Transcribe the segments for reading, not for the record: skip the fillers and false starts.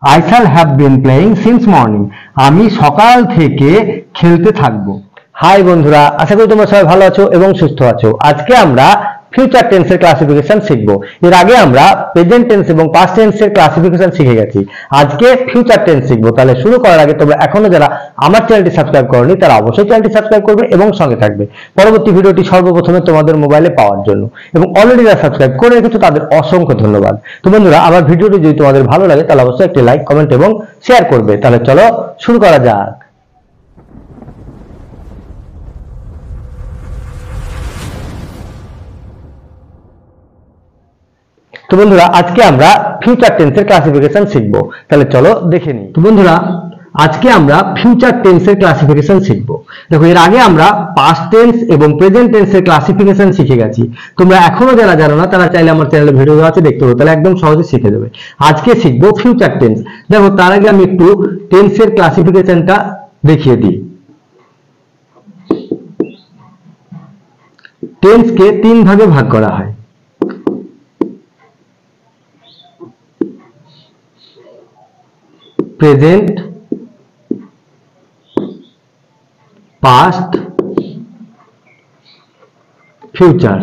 I shall have been playing since morning. আমি সকাল থেকে খেলতে থাকবো। হাই বন্ধুরা, আশা করি তোমরা সবাই ভালো আছো এবং সুস্থ আছো। আজকে আমরা ফিউচার টেন্সের ক্লাসিফিকেশন শিখবো। এর আগে আমরা প্রেজেন্ট টেন্স এবং পাস্ট টেন্সের ক্লাসিফিকেশন শিখে গেছি। আজকে ফিউচার টেন্স শিখবো। তাহলে শুরু করার আগে তোমরা এখনো যারা আমার চ্যানেলটি সাবস্ক্রাইব করোনি তারা অবশ্যই চ্যানেলটি সাবস্ক্রাইব করবে এবং সঙ্গে থাকবে পরবর্তী ভিডিওটি সর্বপ্রথমে তোমাদের মোবাইলে পাওয়ার জন্য। এবং অলরেডি যারা সাবস্ক্রাইব করে রেখেছো তাদের অসংখ্য ধন্যবাদ। তো বন্ধুরা, আমার ভিডিওটি যদি তোমাদের ভালো লাগে তাহলে অবশ্যই একটি লাইক, কমেন্ট এবং শেয়ার করবে। তাহলে চলো শুরু করা যাক। তো বন্ধুরা, আজকে আমরা ফিউচার টেন্সের ক্লাসিফিকেশন শিখবো। তাহলে চলো দেখে নিই। তো বন্ধুরা, আজকে আমরা ফিউচার টেন্সের ক্লাসিফিকেশন শিখবো। দেখো, এর আগে আমরা পাস্ট টেন্স এবং প্রেজেন্ট টেন্সের ক্লাসিফিকেশন শিখে গেছি। তোমরা এখনো যারা জানো না তারা চাইলে আমার চ্যানেলে ভিডিও আছে, দেখতে পারো, তাহলে একদম সহজে শিখে যাবে। আজকে শিখবো ফিউচার টেন্স। দেখো, তার আগে আমি একটু টেন্সের ক্লাসিফিকেশনটা দেখিয়ে দিই। টেন্সকে তিন ভাগে ভাগ করা হয়। Present, past, future.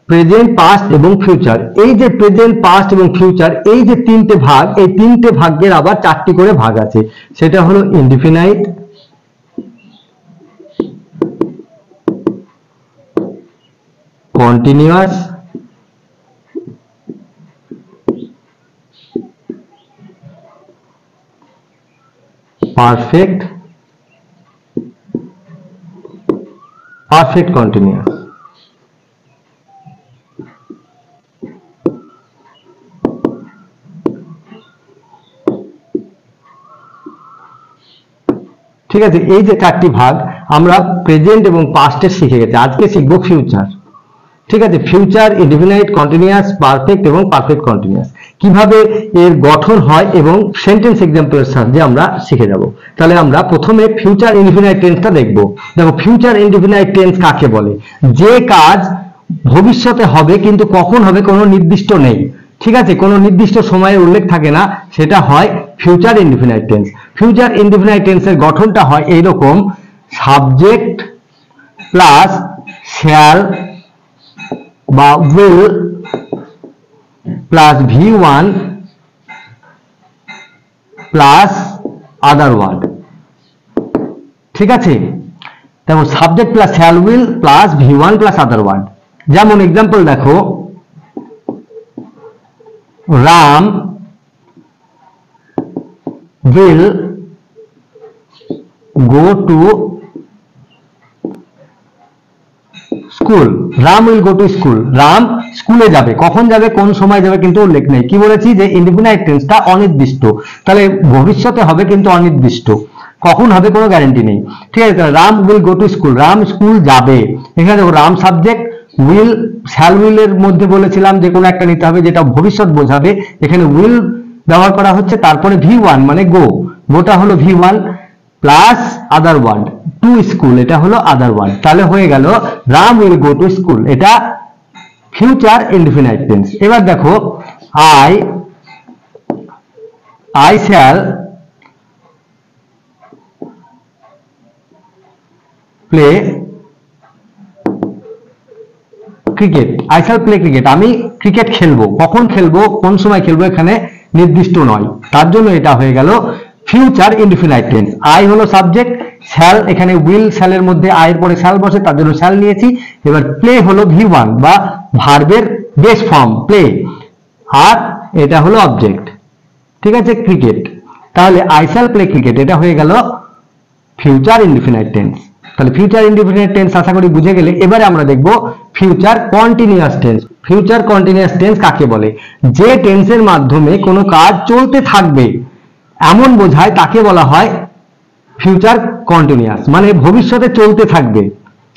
Present, past এবং ফিউচার, এই যে প্রেজেন্ট, পাস্ট এবং ফিউচার, এই যে তিনটে ভাগ, এই তিনটে ভাগের আবার চারটি করে ভাগ আছে। সেটা হলো indefinite, continuous, perfect, perfect continuous. ঠিক আছে, এই যে চারটি ভাগ আমরা প্রেজেন্ট এবং পাস্টের শিখে গেছি। আজকে শিখবো ফিউচার। ঠিক আছে, ফিউচার, ইনডিফিনাইট, কন্টিনিউয়াস, পারফেক্ট এবং পারফেক্ট কন্টিনিউয়াস কিভাবে এর গঠন হয় এবং সেন্টেন্স এক্সাম্পলের সাহায্যে আমরা শিখে যাব। তাহলে আমরা প্রথমে ফিউচার ইনডিফিনাইট টেন্সটা দেখব। দেখো, ফিউচার ইনডিফিনাইট টেন্স কাকে বলে? যে কাজ ভবিষ্যতে হবে কিন্তু কখন হবে কোনো নির্দিষ্ট নেই। ঠিক আছে, কোনো নির্দিষ্ট সময়ের উল্লেখ থাকে না, সেটা হয় future indefinite tense. Future indefinite টেন্সের গঠনটা হয় এইরকম: সাবজেক্ট প্লাস শ্যাল বা will plus V1 plus other word. ঠিক আছে, দেখো, subject plus shall will plus V1 plus other word. যেমন এক্সাম্পল দেখো, Ram will go to school. Ram will go to school, Ram স্কুলে যাবে। কখন যাবে, কোন সময় যাবে কিন্তু উল্লেখ নেই। কি বলেছি? যে ইনডিফিনাইট টেন্সটা অনির্দিষ্ট, তাহলে ভবিষ্যতে হবে কিন্তু অনির্দিষ্ট, কখন হবে কোনো গ্যারান্টি নেই। ঠিক আছে, তাহলে Ram will go to school, Ram school যাবে। এখানে দেখো, রাম সাবজেক্ট, উইল শ্যাল উইলের মধ্যে বলেছিলাম যে কোনো একটা নিতে হবে যেটা ভবিষ্যৎ বোঝাবে। এখানে উইল ব্যবহার করা হচ্ছে, তারপরে V1 মানে গো, গোটা হলো V1 plus other word to school, এটা হলো আদার ওয়ার্ড। তাহলে হয়ে গেল Ram will go to school, এটা ফিউচার ইনডিফিনাইট টেন্স। এবার দেখো, I shall play cricket. I shall play cricket, আমি ক্রিকেট খেলবো। কখন খেলবো, কোন সময় খেলবো, এখানে নির্দিষ্ট নয়, তার জন্য এটা হয়ে গেল ফিউচার ইনডিফিনাইট টেন্স। আই হলো সাবজেক্ট, শ্যাল, এখানে উইল শ্যালের মধ্যে আয়ের পরে শ্যাল বসে, তার জন্য শ্যাল নিয়েছি। এবার প্লে হলো V1 বা ভার্বের বেস ফর্ম প্লে, আর এটা হলো অবজেক্ট। ঠিক আছে, ক্রিকেট। তাহলে আই শ্যাল প্লে ক্রিকেট, এটা হয়ে গেল ফিউচার ইনডিফিনাইট টেন্স। তাহলে ফিউচার ইনডিফিনাইট টেন্স আশা করি বুঝে গেলে। এবারে আমরা দেখব future continuous tense. Future continuous tense কাকে বলে? যে টেন্সের মাধ্যমে কোনো কাজ চলতে থাকবে এমন বোঝায়, তাকে বলা হয় ফিউচার কন্টিনিউয়াস, মানে ভবিষ্যতে চলতে থাকবে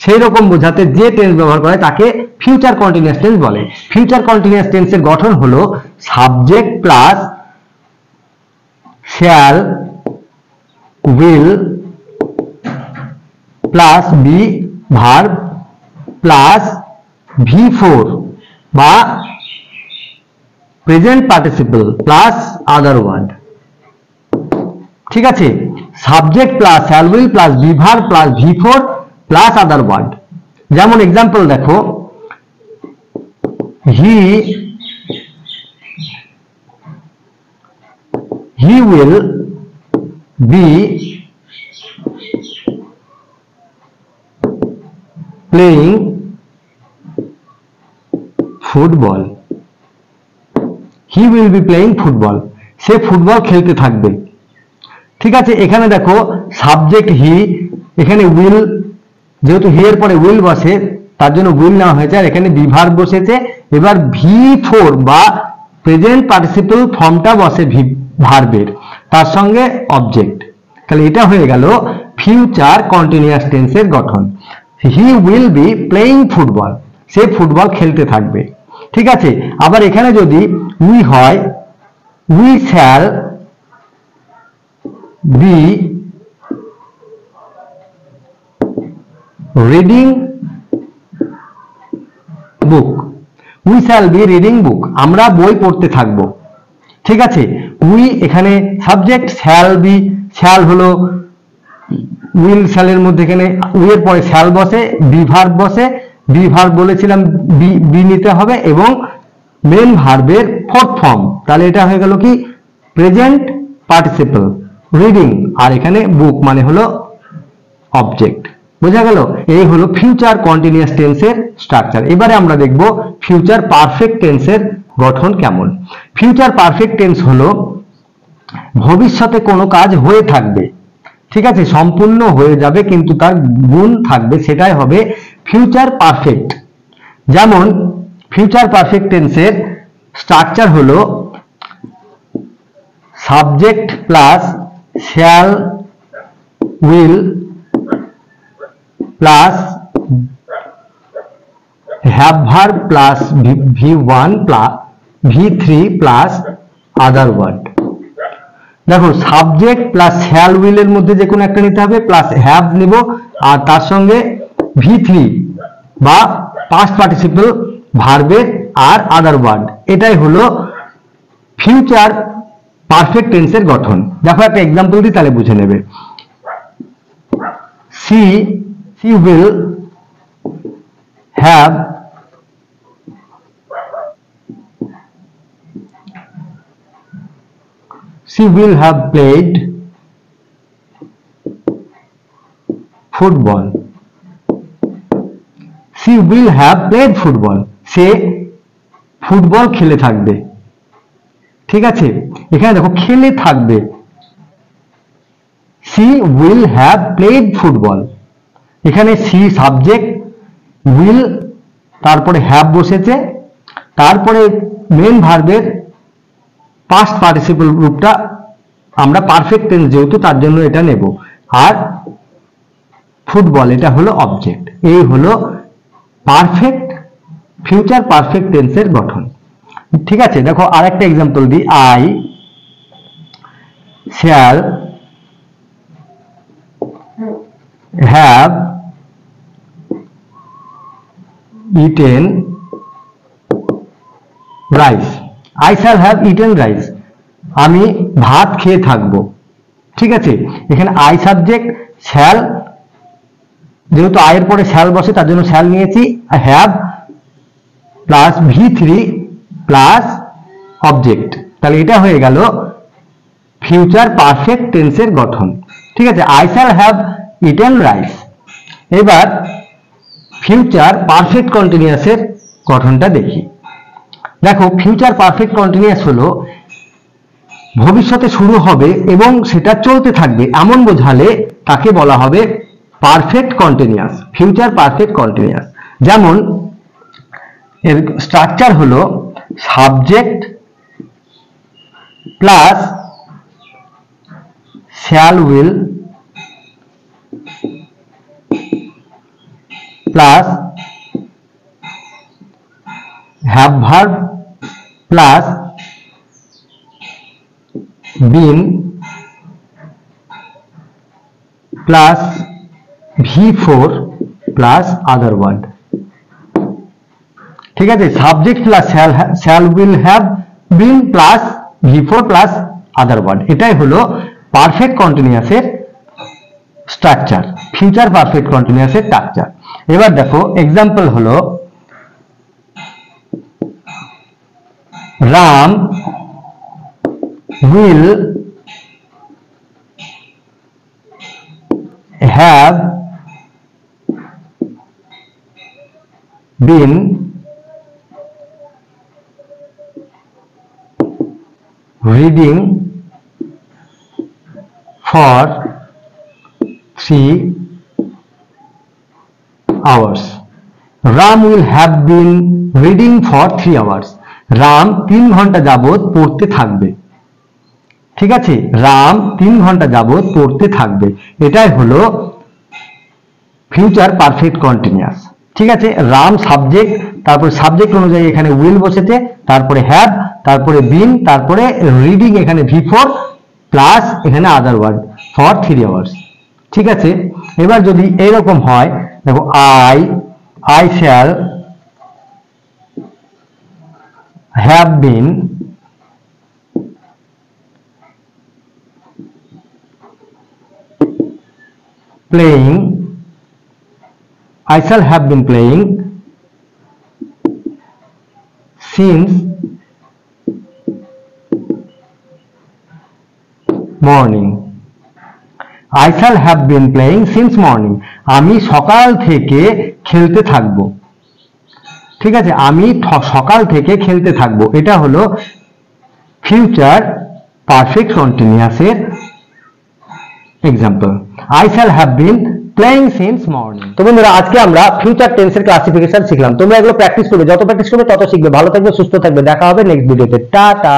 সেই রকম বোঝাতে যে টেন্স ব্যবহার করে তাকে ফিউচার কন্টিনিউয়াস টেন্স বলে। ফিউচার কন্টিনিউয়াস টেন্সের গঠন হলো subject plus shall will plus be verb plus V4 বা present participle plus other word. ঠিক আছে, subject plus shall will plus be verb plus V4 plus other word. যেমন example দেখো, he will be playing football. He will be playing football. Say football খেলতে থাকবে। ঠিক আছে, এখানে দেখো সাবজেক্ট হি, এখানে উইল, যেহেতু হি এর পরে উইল বসে তার জন্য উইল নেওয়া হয়েছে, আর এখানে বি ভার্ব বসেছে। এবার V4 বা প্রেজেন্ট পার্টিসিপল ফর্মটা বসে ভার্বের, তার সঙ্গে অবজেক্ট। তাহলে এটা হয়ে গেল ফিউচার কন্টিনিউয়াস টেন্সের গঠন। He will be playing football, say football খেলতে থাকবে। ঠিক আছে, আবার এখানে যদি উই হয়, we shall be reading book, we shall be reading book, আমরা বই পড়তে থাকব। ঠিক আছে, উই এখানে সাবজেক্ট, শ্যাল বি, শ্যাল হলো উইল শ্যালের মধ্যে এখানে উই এর পরে শ্যাল বসে, বি ভার্ব বসে, বি ভার্ব বলেছিলাম বি নিতে হবে, এবং মেন ভার্বের ফোর্থ ফর্ম। তাহলে এটা হয়ে গেল কি প্রেজেন্ট পার্টিসিপল রিডিং, আর এখানে বুক মানে হলো অবজেক্ট। বোঝা গেল? এই হলো ফিউচার কন্টিনিউয়াস টেন্সের স্ট্রাকচার। এবারে আমরা দেখব ফিউচার পারফেক্ট টেন্সের গঠন কেমন। ফিউচার পারফেক্ট টেন্স হলো ভবিষ্যতে কোনো কাজ হয়ে থাকবে, ঠিক আছে, সম্পূর্ণ হয়ে যাবে কিন্তু তার গুণ থাকবে, সেটাই হবে ফিউচার পারফেক্ট। যেমন ফিউচার পারফেক্ট টেন্সের স্ট্রাকচার হলো subject plus shall will plus have verb plus V1 plus V3 plus other word. দেখো সাবজেক্ট প্লাস শ্যাল উইল এর মধ্যে যে কোনো একটা নিতে হবে, প্লাস হ্যাভ নিব, আর তার সঙ্গে V3 বা পাস্ট পার্টিসিপল ভার্বের আর আদার ওয়ার্ড। এটাই হলো ফিউচার পারফেক্ট টেন্সের গঠন। দেখো একটা এক্সাম্পল দিই, তাহলে বুঝে নেবে। she will have played football. She will have played football. Say football খেলে থাকবে। ঠিক আছে, এখানে দেখো খেলে থাকবে, she will have played football। এখানে she সাবজেক্ট, will তারপরে have বসেছে, তারপরে মেন ভার্বের পাস্ট পার্টিসিপল রূপটা আমরা পারফেক্ট টেন্স যেহেতু তার জন্য এটা নেব, আর ফুটবল এটা হলো অবজেক্ট। এই হলো পারফেক্ট ফিউচার পারফেক্ট টেন্সের গঠন। ঠিক আছে, দেখো আরেকটা এক্সাম্পল দিই। I shall have eaten rice. I shall have eaten rice. আমি ভাত খেয়ে থাকবো। ঠিক আছে, এখানে I সাবজেক্ট, শ্যাল যেহেতু I এর পরে শ্যাল বসে তার জন্য শ্যাল নিয়েছি, have plus V3 plus object. তাহলে এটা হয়ে গেল ফিউচার পারফেক্ট টেন্সের গঠন। ঠিক আছে, I shall have eaten rice। এবার ফিউচার পারফেক্ট কন্টিনিউয়াসের গঠনটা দেখি। দেখো ফিউচার পারফেক্ট কন্টিনিউয়াস হলো ভবিষ্যতে শুরু হবে এবং সেটা চলতে থাকবে এমন বোঝালে তাকে বলা হবে perfect continuous, future perfect continuous. যেমন এর স্ট্রাকচার হলো subject plus shall will plus have verb plus been plus V4 plus other word. ঠিক আছে, subject plus shall will have been plus V4 plus other word. এটাই হলো perfect কন্টিনিউয়াসের structure, future perfect কন্টিনিউয়াসের structure. এবার দেখো example হলো Ram will have been reading for 3 hours. Ram will have been reading for 3 hours. Ram 3 ঘন্টা যাবত পড়তে থাকবে। ঠিক আছে, রাম 3 ঘন্টা যাবত পড়তে থাকবে, এটাই হলো ফিউচার পারফেক্ট কন্টিনিউয়াস। ঠিক আছে, রাম সাবজেক্ট, তারপরে সাবজেক্ট অনুযায়ী এখানে উইল বসেছে, তারপরে হ্যাভ, তারপরে বিন, তারপরে রিডিং এখানে V4 প্লাস এখানে আদার ওয়ার্ড ফর 3 আওয়ার্স। ঠিক আছে, এবার যদি এরকম হয়, দেখো I shall have been playing, I shall have been playing since morning. I shall have been playing since morning. আমি সকাল থেকে খেলতে থাকব। ঠিক আছে, আমি সকাল থেকে খেলতে থাকব, এটা হলো ফিউচার পারফেক্ট কন্টিনিউয়াসের example. I shall have been playing since morning. তো বন্ধুরা, আজকে আমরা ফিউচার টেন্সের ক্লাসিফিকেশন শিখলাম। তোমরা এগুলো প্র্যাকটিস করবে, যত প্র্যাকটিস করবে তত শিখবে। ভালো থাকবে, সুস্থ থাকবে, দেখা হবে নেক্সট ভিডিওতে। টাটা।